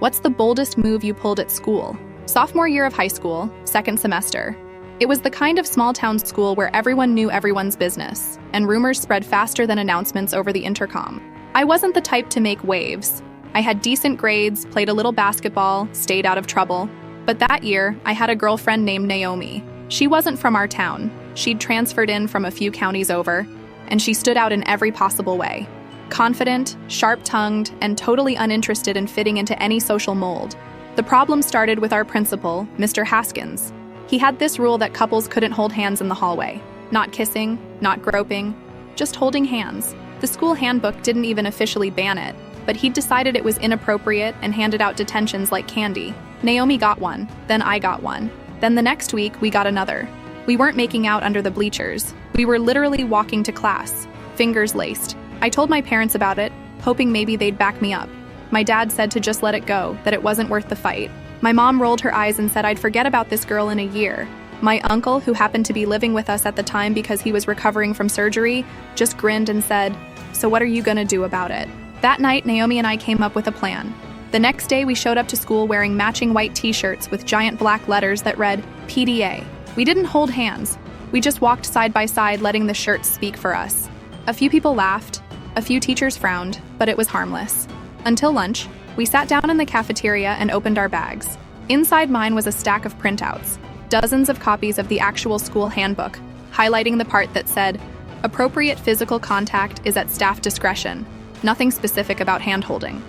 What's the boldest move you pulled at school? Sophomore year of high school, second semester. It was the kind of small-town school where everyone knew everyone's business, and rumors spread faster than announcements over the intercom. I wasn't the type to make waves. I had decent grades, played a little basketball, stayed out of trouble. But that year, I had a girlfriend named Naomi. She wasn't from our town. She'd transferred in from a few counties over, and she stood out in every possible way. Confident, sharp-tongued, and totally uninterested in fitting into any social mold. The problem started with our principal, Mr. Haskins. He had this rule that couples couldn't hold hands in the hallway. Not kissing, not groping, just holding hands. The school handbook didn't even officially ban it, but he'd decided it was inappropriate and handed out detentions like candy. Naomi got one, then I got one. Then the next week, we got another. We weren't making out under the bleachers. We were literally walking to class, fingers laced. I told my parents about it, hoping maybe they'd back me up. My dad said to just let it go, that it wasn't worth the fight. My mom rolled her eyes and said I'd forget about this girl in a year. My uncle, who happened to be living with us at the time because he was recovering from surgery, just grinned and said, "So what are you gonna do about it?" That night, Naomi and I came up with a plan. The next day, we showed up to school wearing matching white t-shirts with giant black letters that read, PDA. We didn't hold hands. We just walked side by side, letting the shirts speak for us. A few people laughed. A few teachers frowned, but it was harmless. Until lunch, we sat down in the cafeteria and opened our bags. Inside mine was a stack of printouts, dozens of copies of the actual school handbook, highlighting the part that said, "Appropriate physical contact is at staff discretion." Nothing specific about hand-holding.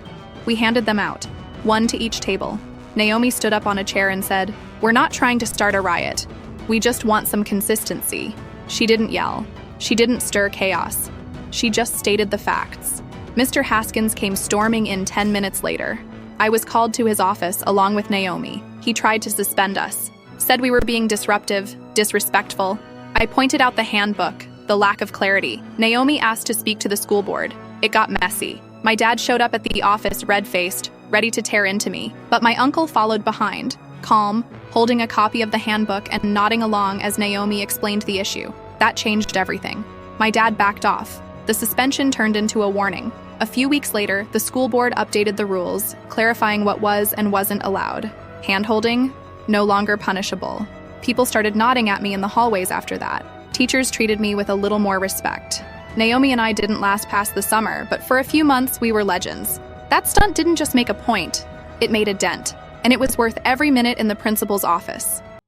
We handed them out, one to each table. Naomi stood up on a chair and said, "We're not trying to start a riot. We just want some consistency." She didn't yell. She didn't stir chaos. She just stated the facts. Mr. Haskins came storming in 10 minutes later. I was called to his office along with Naomi. He tried to suspend us, said we were being disruptive, disrespectful. I pointed out the handbook, the lack of clarity. Naomi asked to speak to the school board. It got messy. My dad showed up at the office red-faced, ready to tear into me, but my uncle followed behind, calm, holding a copy of the handbook and nodding along as Naomi explained the issue. That changed everything. My dad backed off. The suspension turned into a warning. A few weeks later, the school board updated the rules, clarifying what was and wasn't allowed. Hand-holding, no longer punishable. People started nodding at me in the hallways after that. Teachers treated me with a little more respect. Naomi and I didn't last past the summer, but for a few months we were legends. That stunt didn't just make a point, it made a dent, and it was worth every minute in the principal's office.